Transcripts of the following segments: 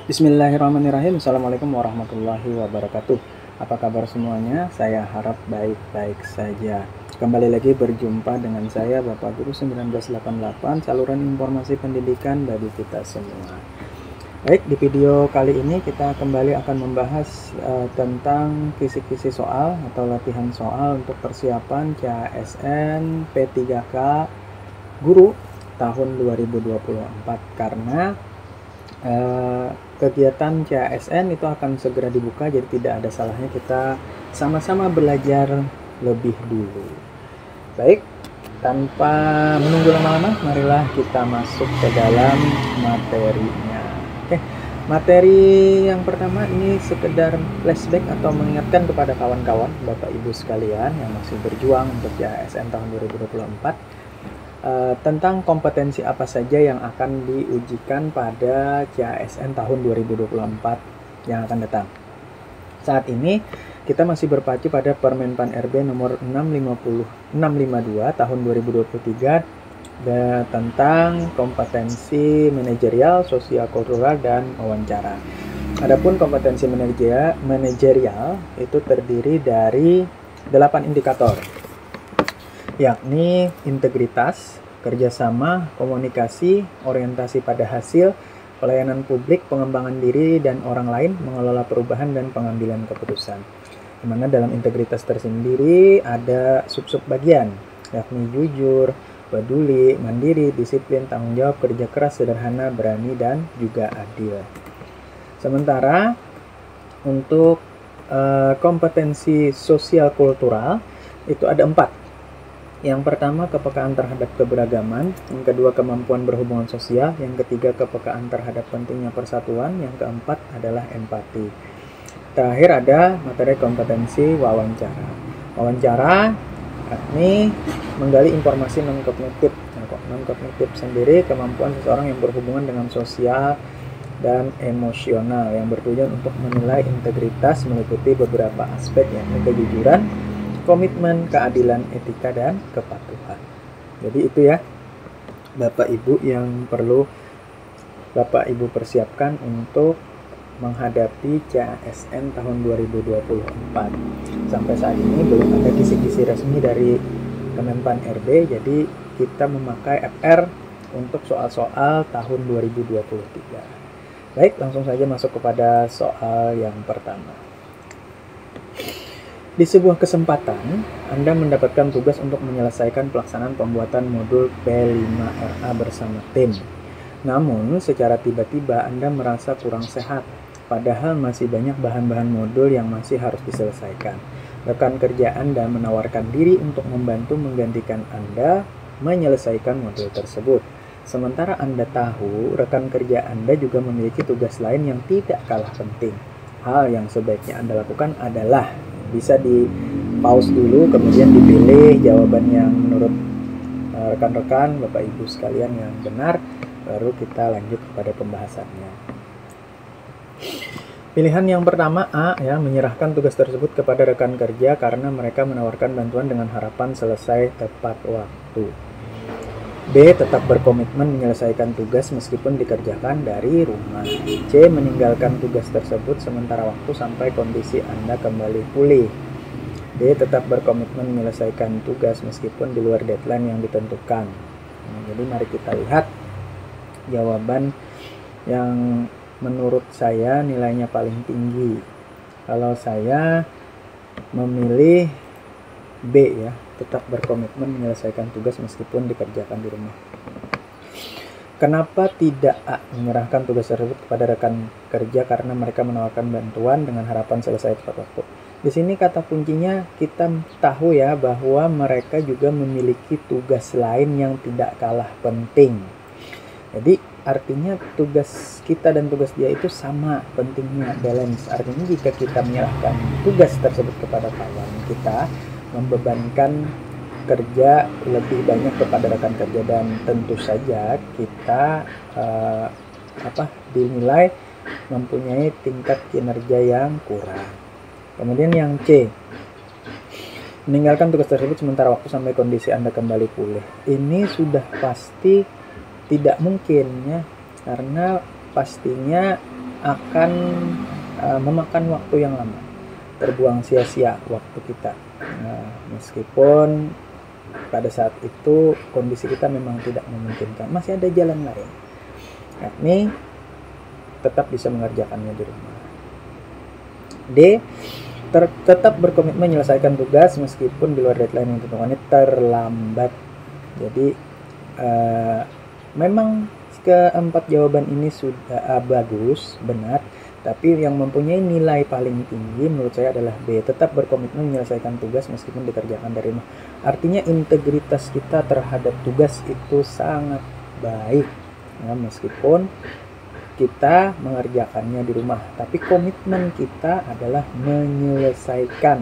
Bismillahirrahmanirrahim. Assalamualaikum warahmatullahi wabarakatuh. Apa kabar semuanya? Saya harap baik-baik saja. Kembali lagi berjumpa dengan saya Bapak Guru 1988, saluran informasi pendidikan bagi kita semua. Baik, di video kali ini kita kembali akan membahas tentang kisi-kisi soal atau latihan soal untuk persiapan CASN P3K Guru tahun 2024, karena kegiatan CASN itu akan segera dibuka, jadi tidak ada salahnya kita sama-sama belajar lebih dulu. Baik, tanpa menunggu lama-lama, marilah kita masuk ke dalam materinya. Oke, materi yang pertama ini sekedar flashback atau mengingatkan kepada kawan-kawan Bapak Ibu sekalian yang masih berjuang untuk CASN tahun 2024 tentang kompetensi apa saja yang akan diujikan pada CASN tahun 2024 yang akan datang. Saat ini kita masih berpacu pada Permenpan RB nomor 652 tahun 2023 tentang kompetensi manajerial, sosial kultural, dan wawancara. Adapun kompetensi manajerial itu terdiri dari 8 indikator, yakni integritas, kerjasama, komunikasi, orientasi pada hasil, pelayanan publik, pengembangan diri dan orang lain, mengelola perubahan, dan pengambilan keputusan. Di mana dalam integritas tersendiri ada sub-sub bagian, yakni jujur, peduli, mandiri, disiplin, tanggung jawab, kerja keras, sederhana, berani, dan juga adil. Sementara untuk kompetensi sosial kultural itu ada 4. Yang pertama, kepekaan terhadap keberagaman. Yang kedua, kemampuan berhubungan sosial. Yang ketiga, kepekaan terhadap pentingnya persatuan. Yang keempat adalah empati. Terakhir ada materi kompetensi wawancara. Wawancara yakni menggali informasi non-kognitif. Non-kognitif sendiri kemampuan seseorang yang berhubungan dengan sosial dan emosional yang bertujuan untuk menilai integritas, meliputi beberapa aspek, yakni kejujuran, komitmen, keadilan, etika, dan kepatuhan. Jadi itu ya Bapak Ibu yang perlu Bapak Ibu persiapkan untuk menghadapi CASN tahun 2024. Sampai saat ini belum ada kisi-kisi resmi dari Kemenpan RB, jadi kita memakai FR untuk soal-soal tahun 2023. Baik, langsung saja masuk kepada soal yang pertama. Di sebuah kesempatan, Anda mendapatkan tugas untuk menyelesaikan pelaksanaan pembuatan modul P5RA bersama tim. Namun, secara tiba-tiba Anda merasa kurang sehat, padahal masih banyak bahan-bahan modul yang masih harus diselesaikan. Rekan kerja Anda menawarkan diri untuk membantu menggantikan Anda menyelesaikan modul tersebut. Sementara Anda tahu, rekan kerja Anda juga memiliki tugas lain yang tidak kalah penting. Hal yang sebaiknya Anda lakukan adalah bisa di pause dulu, kemudian dipilih jawaban yang menurut rekan-rekan Bapak Ibu sekalian yang benar, baru kita lanjut kepada pembahasannya. Pilihan yang pertama A, ya, menyerahkan tugas tersebut kepada rekan kerja karena mereka menawarkan bantuan dengan harapan selesai tepat waktu. B, tetap berkomitmen menyelesaikan tugas meskipun dikerjakan dari rumah. C, meninggalkan tugas tersebut sementara waktu sampai kondisi Anda kembali pulih. D, tetap berkomitmen menyelesaikan tugas meskipun di luar deadline yang ditentukan. Jadi mari kita lihat jawaban yang menurut saya nilainya paling tinggi. Kalau saya memilih B, ya, tetap berkomitmen menyelesaikan tugas meskipun dikerjakan di rumah. Kenapa tidak A, menyerahkan tugas tersebut kepada rekan kerja karena mereka menawarkan bantuan dengan harapan selesai tepat waktu? Di sini kata kuncinya kita tahu ya bahwa mereka juga memiliki tugas lain yang tidak kalah penting. Jadi artinya tugas kita dan tugas dia itu sama pentingnya, balance. Artinya jika kita menyerahkan tugas tersebut kepada kawan kita, membebankan kerja lebih banyak kepada rekan kerja, dan tentu saja kita dinilai mempunyai tingkat kinerja yang kurang. Kemudian yang C, meninggalkan tugas tersebut sementara waktu sampai kondisi Anda kembali pulih. Ini sudah pasti tidak mungkin, ya, karena pastinya akan memakan waktu yang lama, terbuang sia-sia waktu kita. Meskipun pada saat itu kondisi kita memang tidak memungkinkan, masih ada jalan lain, yakni tetap bisa mengerjakannya di rumah. D. Tetap berkomitmen menyelesaikan tugas meskipun di luar deadline yang ditentukan terlambat. Jadi memang keempat jawaban ini sudah bagus, benar, tapi yang mempunyai nilai paling tinggi menurut saya adalah B. Tetap berkomitmen menyelesaikan tugas meskipun dikerjakan dari rumah. Artinya integritas kita terhadap tugas itu sangat baik, ya, meskipun kita mengerjakannya di rumah, tapi komitmen kita adalah menyelesaikan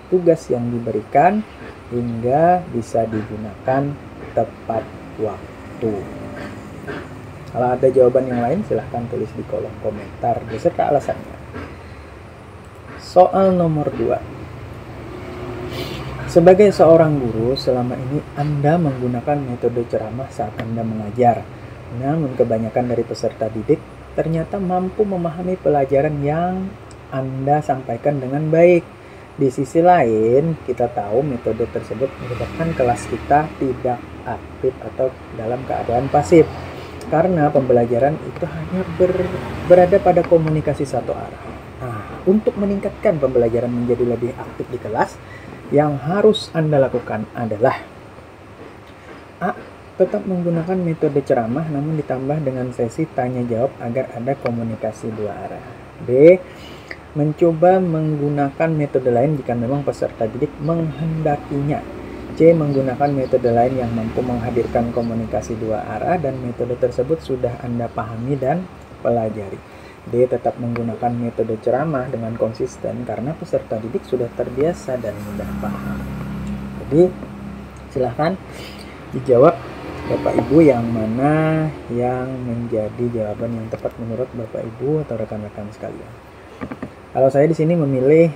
tugas yang diberikan hingga bisa digunakan tepat waktu. Kalau ada jawaban yang lain silahkan tulis di kolom komentar beserta alasannya. Soal nomor 2. Sebagai seorang guru, selama ini Anda menggunakan metode ceramah saat Anda mengajar. Namun kebanyakan dari peserta didik ternyata mampu memahami pelajaran yang Anda sampaikan dengan baik. Di sisi lain, kita tahu metode tersebut menyebabkan kelas kita tidak aktif atau dalam keadaan pasif. Karena pembelajaran itu hanya berada pada komunikasi satu arah. Untuk meningkatkan pembelajaran menjadi lebih aktif di kelas, yang harus Anda lakukan adalah A. Tetap menggunakan metode ceramah namun ditambah dengan sesi tanya jawab agar ada komunikasi dua arah. B. Mencoba menggunakan metode lain jika memang peserta didik menghendakinya. C. Menggunakan metode lain yang mampu menghadirkan komunikasi dua arah dan metode tersebut sudah Anda pahami dan pelajari. D. Tetap menggunakan metode ceramah dengan konsisten karena peserta didik sudah terbiasa dan mudah paham. Jadi silahkan dijawab Bapak Ibu yang mana yang menjadi jawaban yang tepat menurut Bapak Ibu atau rekan-rekan sekalian. Kalau saya di sini memilih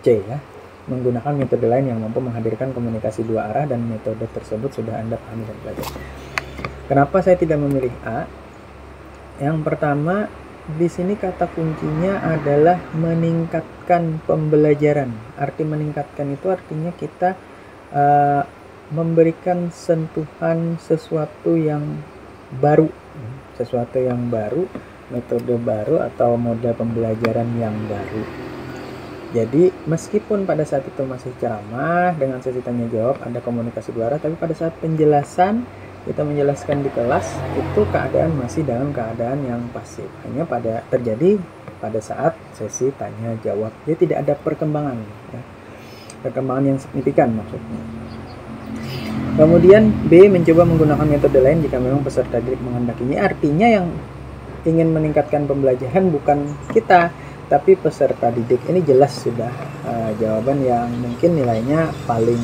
C, ya, menggunakan metode lain yang mampu menghadirkan komunikasi dua arah dan metode tersebut sudah Anda pahami dan pelajari. Kenapa saya tidak memilih A? Yang pertama, di sini kata kuncinya adalah meningkatkan pembelajaran. Arti meningkatkan itu artinya kita memberikan sentuhan sesuatu yang baru, metode baru atau model pembelajaran yang baru. Jadi meskipun pada saat itu masih ceramah dengan sesi tanya jawab, ada komunikasi dua arah, tapi pada saat penjelasan kita menjelaskan di kelas itu keadaan masih dalam keadaan yang pasif, hanya terjadi pada saat sesi tanya jawab. Jadi tidak ada perkembangan, ya. Perkembangan yang signifikan maksudnya. Kemudian B. Mencoba menggunakan metode lain jika memang peserta didik menghendakinya. Artinya yang ingin meningkatkan pembelajaran bukan kita, tapi peserta didik. Ini jelas sudah jawaban yang mungkin nilainya paling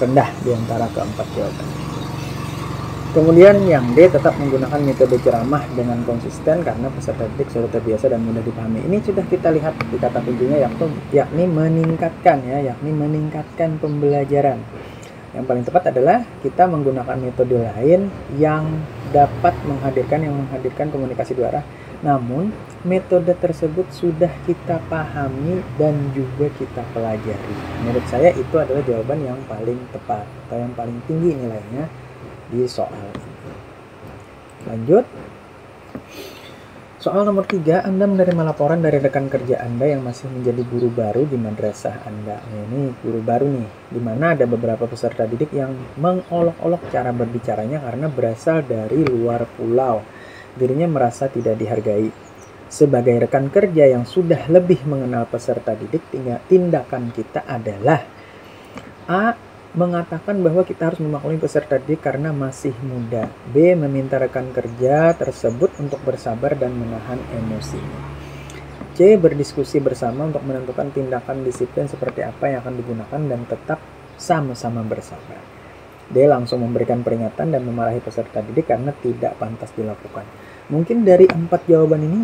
rendah di antara keempat jawaban. Kemudian yang D. Tetap menggunakan metode ceramah dengan konsisten karena peserta didik sudah terbiasa dan mudah dipahami. Ini sudah kita lihat di kata kuncinya yakni meningkatkan, ya, yakni meningkatkan pembelajaran. Yang paling tepat adalah kita menggunakan metode lain yang dapat menghadirkan komunikasi dua arah. Namun metode tersebut sudah kita pahami dan juga kita pelajari. Menurut saya itu adalah jawaban yang paling tepat atau yang paling tinggi nilainya di soal ini. Lanjut. Soal nomor 3, Anda menerima laporan dari rekan kerja Anda yang masih menjadi guru baru di madrasah Anda. Ini guru baru nih, di mana ada beberapa peserta didik yang mengolok-olok cara berbicaranya karena berasal dari luar pulau. Dirinya merasa tidak dihargai. Sebagai rekan kerja yang sudah lebih mengenal peserta didik, tindakan kita adalah A. Mengatakan bahwa kita harus memaklumi peserta didik karena masih muda. B. Meminta rekan kerja tersebut untuk bersabar dan menahan emosinya. C. Berdiskusi bersama untuk menentukan tindakan disiplin seperti apa yang akan digunakan dan tetap sama-sama bersabar. D. Langsung memberikan peringatan dan memarahi peserta didik karena tidak pantas dilakukan. Mungkin dari 4 jawaban ini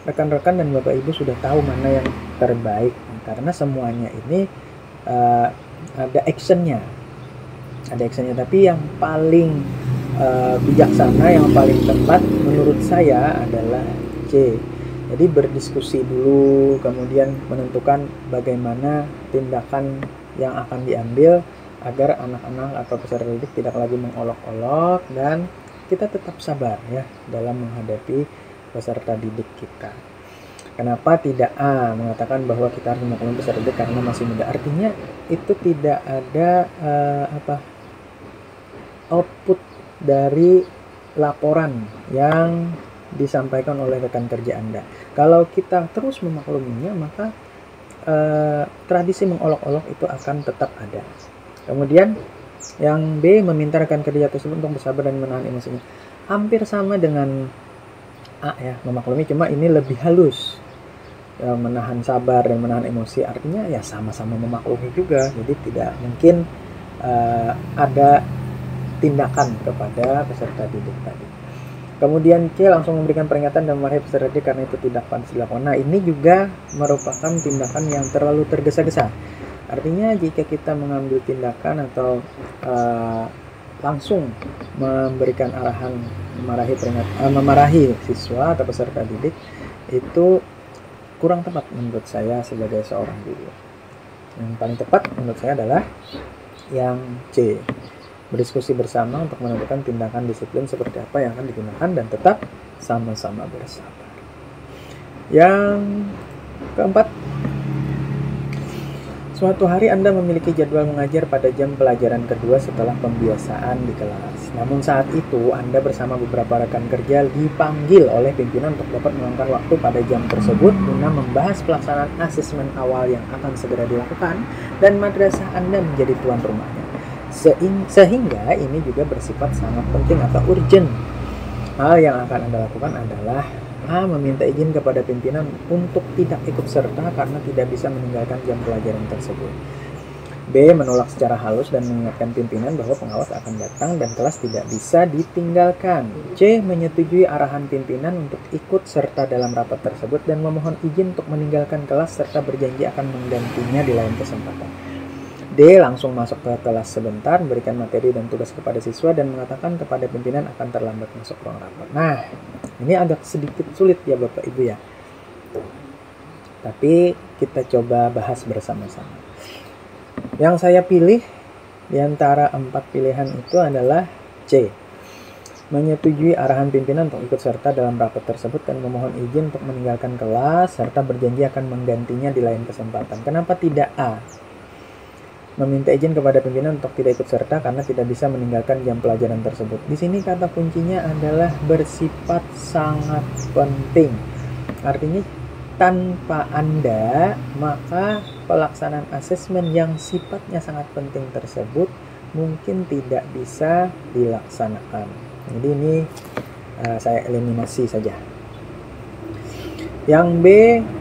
rekan-rekan dan Bapak Ibu sudah tahu mana yang terbaik, karena semuanya ini ada actionnya, tapi yang paling bijaksana, yang paling tepat menurut saya adalah C. Jadi berdiskusi dulu, kemudian menentukan bagaimana tindakan yang akan diambil agar anak-anak atau peserta didik tidak lagi mengolok-olok, dan kita tetap sabar ya dalam menghadapi peserta didik kita. Kenapa tidak mengatakan bahwa kita harus memaklumi peserta didik karena masih muda? Artinya itu tidak ada output dari laporan yang disampaikan oleh rekan kerja Anda. Kalau kita terus memakluminya, maka tradisi mengolok-olok itu akan tetap ada. Kemudian yang B, meminta rekan kerja tersebut untuk bersabar dan menahan emosinya. Hampir sama dengan A ya, memaklumi, cuma ini lebih halus. Ya, menahan sabar dan menahan emosi artinya ya sama-sama memaklumi juga. Jadi tidak mungkin ada tindakan kepada peserta didik tadi. Kemudian C, langsung memberikan peringatan dan memarahi peserta didik karena itu tidak pantas dilakukan. Nah, ini juga merupakan tindakan yang terlalu tergesa-gesa. Artinya jika kita mengambil tindakan atau langsung memberikan arahan memarahi siswa atau peserta didik, itu kurang tepat menurut saya sebagai seorang guru. Yang paling tepat menurut saya adalah yang C, berdiskusi bersama untuk menentukan tindakan disiplin seperti apa yang akan digunakan dan tetap sama-sama bersabar. Yang keempat, suatu hari Anda memiliki jadwal mengajar pada jam pelajaran kedua setelah pembiasaan di kelas. Namun saat itu Anda bersama beberapa rekan kerja dipanggil oleh pimpinan untuk dapat meluangkan waktu pada jam tersebut guna membahas pelaksanaan asesmen awal yang akan segera dilakukan dan madrasah Anda menjadi tuan rumahnya. Sehingga ini juga bersifat sangat penting atau urgent. Hal yang akan Anda lakukan adalah A, meminta izin kepada pimpinan untuk tidak ikut serta karena tidak bisa meninggalkan jam pelajaran tersebut. B, menolak secara halus dan mengingatkan pimpinan bahwa pengawas akan datang dan kelas tidak bisa ditinggalkan. C, menyetujui arahan pimpinan untuk ikut serta dalam rapat tersebut dan memohon izin untuk meninggalkan kelas serta berjanji akan menggantinya di lain kesempatan. D, langsung masuk ke kelas sebentar, memberikan materi dan tugas kepada siswa dan mengatakan kepada pimpinan akan terlambat masuk ruang rapat. Nah, ini agak sedikit sulit ya Bapak Ibu ya. Tapi kita coba bahas bersama-sama. Yang saya pilih di antara 4 pilihan itu adalah C, menyetujui arahan pimpinan untuk ikut serta dalam rapat tersebut dan memohon izin untuk meninggalkan kelas serta berjanji akan menggantinya di lain kesempatan. Kenapa tidak A, meminta izin kepada pimpinan untuk tidak ikut serta karena tidak bisa meninggalkan jam pelajaran tersebut? Di sini kata kuncinya adalah bersifat sangat penting. Artinya tanpa Anda, maka pelaksanaan asesmen yang sifatnya sangat penting tersebut mungkin tidak bisa dilaksanakan. Jadi ini saya eliminasi saja. Yang B,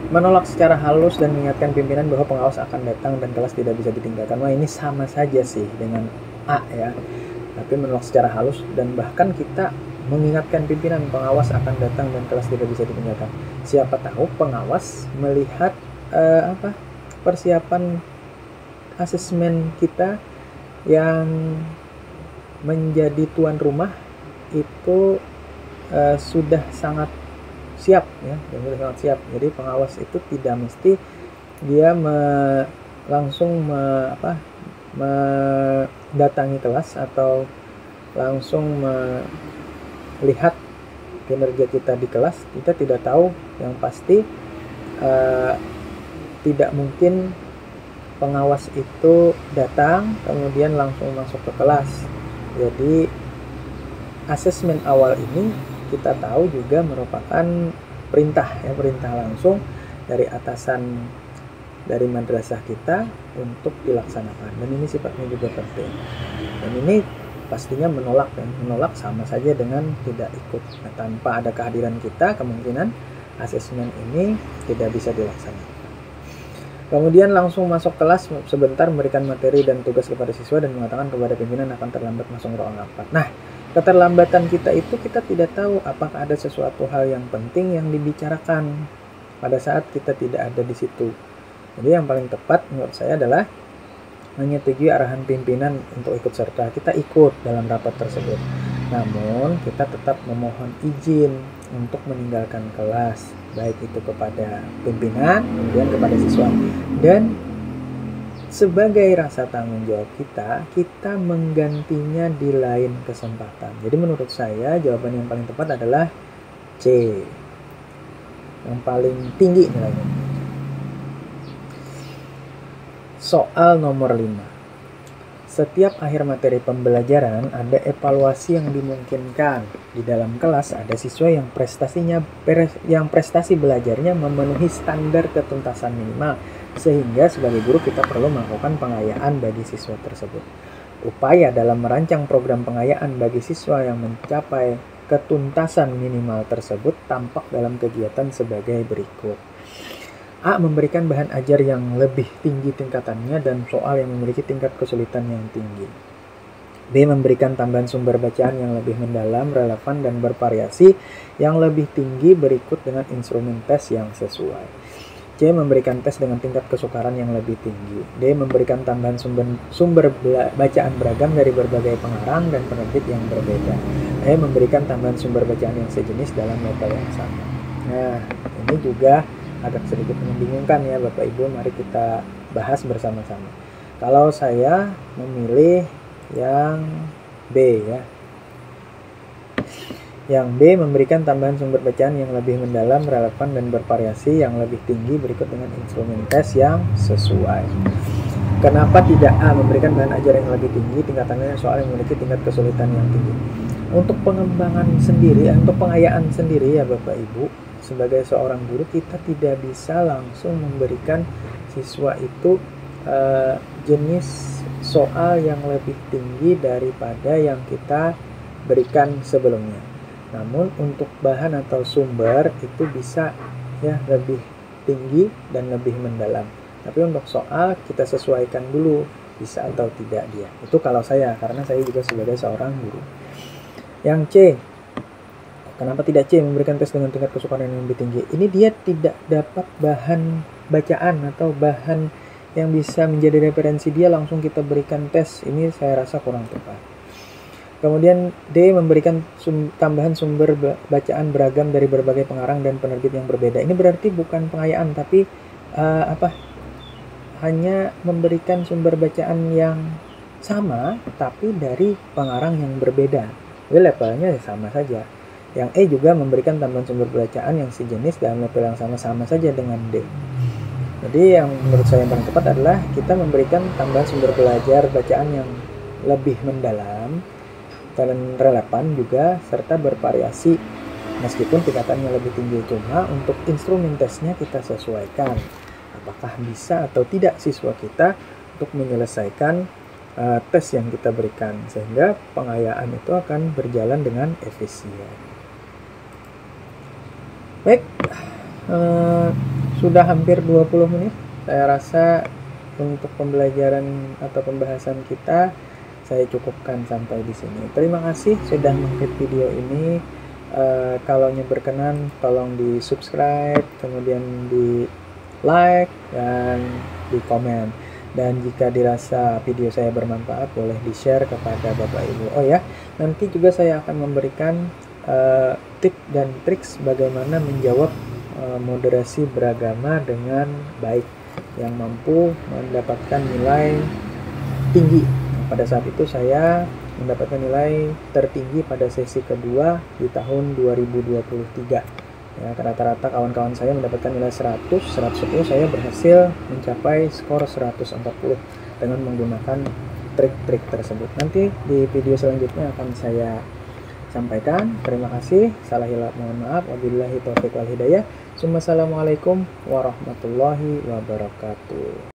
menolak secara halus dan mengingatkan pimpinan bahwa pengawas akan datang dan kelas tidak bisa ditinggalkan. Wah, ini sama saja sih dengan A ya. Tapi menolak secara halus dan bahkan kita mengingatkan pimpinan pengawas akan datang dan kelas tidak bisa ditinggalkan. Siapa tahu pengawas melihat persiapan asesmen kita yang menjadi tuan rumah itu sudah sangat siap ya, sudah sangat siap. Jadi pengawas itu tidak mesti dia langsung mendatangi kelas atau langsung melihat kinerja kita di kelas. Kita tidak tahu, yang pasti tidak mungkin pengawas itu datang kemudian langsung masuk ke kelas. Jadi asesmen awal ini kita tahu juga merupakan perintah langsung dari atasan dari madrasah kita untuk dilaksanakan, dan ini sifatnya juga penting. Dan ini pastinya menolak sama saja dengan tidak ikut. Nah, tanpa ada kehadiran kita, kemungkinan asesmen ini tidak bisa dilaksanakan. Kemudian langsung masuk kelas sebentar, memberikan materi dan tugas kepada siswa dan mengatakan kepada pimpinan akan terlambat masuk ruang rapat. Nah, keterlambatan kita itu kita tidak tahu apakah ada sesuatu hal yang penting yang dibicarakan pada saat kita tidak ada di situ. Jadi yang paling tepat menurut saya adalah menyetujui arahan pimpinan untuk ikut serta. Kita ikut dalam rapat tersebut. Namun kita tetap memohon izin untuk meninggalkan kelas, baik itu kepada pimpinan, kemudian kepada siswa. Dan sebagai rasa tanggung jawab kita menggantinya di lain kesempatan. Jadi menurut saya jawaban yang paling tepat adalah C, yang paling tinggi nilainya. Soal nomor 5. Setiap akhir materi pembelajaran ada evaluasi yang dimungkinkan. Di dalam kelas ada siswa yang prestasi belajarnya memenuhi standar ketuntasan minimal, sehingga sebagai guru kita perlu melakukan pengayaan bagi siswa tersebut. Upaya dalam merancang program pengayaan bagi siswa yang mencapai ketuntasan minimal tersebut tampak dalam kegiatan sebagai berikut. A. Memberikan bahan ajar yang lebih tinggi tingkatannya dan soal yang memiliki tingkat kesulitan yang tinggi. B. Memberikan tambahan sumber bacaan yang lebih mendalam, relevan, dan bervariasi yang lebih tinggi berikut dengan instrumen tes yang sesuai. C. Memberikan tes dengan tingkat kesukaran yang lebih tinggi. D. Memberikan tambahan sumber bacaan beragam dari berbagai pengarang dan penerbit yang berbeda. E. Memberikan tambahan sumber bacaan yang sejenis dalam level yang sama. Nah, ini juga agak sedikit membingungkan ya Bapak Ibu, mari kita bahas bersama-sama. Kalau saya memilih yang B ya. Yang B memberikan tambahan sumber bacaan yang lebih mendalam, relevan, dan bervariasi yang lebih tinggi berikut dengan instrumen tes yang sesuai. Kenapa tidak A memberikan bahan ajar yang lebih tinggi tingkatannya soal yang memiliki tingkat kesulitan yang tinggi? Untuk pengembangan sendiri, untuk pengayaan sendiri ya Bapak Ibu, sebagai seorang guru kita tidak bisa langsung memberikan siswa itu jenis soal yang lebih tinggi daripada yang kita berikan sebelumnya. Namun untuk bahan atau sumber itu bisa ya lebih tinggi dan lebih mendalam. Tapi untuk soal kita sesuaikan dulu bisa atau tidak dia. Itu kalau saya, karena saya juga sebagai seorang guru. Yang C, kenapa tidak C memberikan tes dengan tingkat kesukaran yang lebih tinggi? Ini dia tidak dapat bahan bacaan atau bahan yang bisa menjadi referensi dia, langsung kita berikan tes. Ini saya rasa kurang tepat. Kemudian D memberikan tambahan sumber bacaan beragam dari berbagai pengarang dan penerbit yang berbeda. Ini berarti bukan pengayaan, tapi hanya memberikan sumber bacaan yang sama, tapi dari pengarang yang berbeda. Jadi levelnya sama saja. Yang E juga memberikan tambahan sumber bacaan yang sejenis dalam level yang sama saja dengan D. Jadi yang menurut saya yang paling tepat adalah kita memberikan tambahan sumber belajar bacaan yang lebih mendalam dan relevan juga serta bervariasi meskipun tingkatannya lebih tinggi. Cuma untuk instrumen tesnya kita sesuaikan apakah bisa atau tidak siswa kita untuk menyelesaikan tes yang kita berikan, sehingga pengayaan itu akan berjalan dengan efisien. Baik, sudah hampir 20 menit. Saya rasa untuk pembelajaran atau pembahasan kita saya cukupkan sampai di sini. Terima kasih sudah mengklik video ini. Kalau berkenan tolong di subscribe, kemudian di like dan di komen. Dan jika dirasa video saya bermanfaat boleh di share kepada Bapak Ibu. Oh ya, nanti juga saya akan memberikan tip dan triks bagaimana menjawab moderasi beragama dengan baik yang mampu mendapatkan nilai tinggi. Pada saat itu saya mendapatkan nilai tertinggi pada sesi kedua di tahun 2023. Ya, rata-rata kawan-kawan saya mendapatkan nilai 100, 110, saya berhasil mencapai skor 140 dengan menggunakan trik-trik tersebut. Nanti di video selanjutnya akan saya sampaikan. Terima kasih. Salah hilaf mohon maaf. Wabillahi taufiq wal hidayah. Assalamualaikum warahmatullahi wabarakatuh.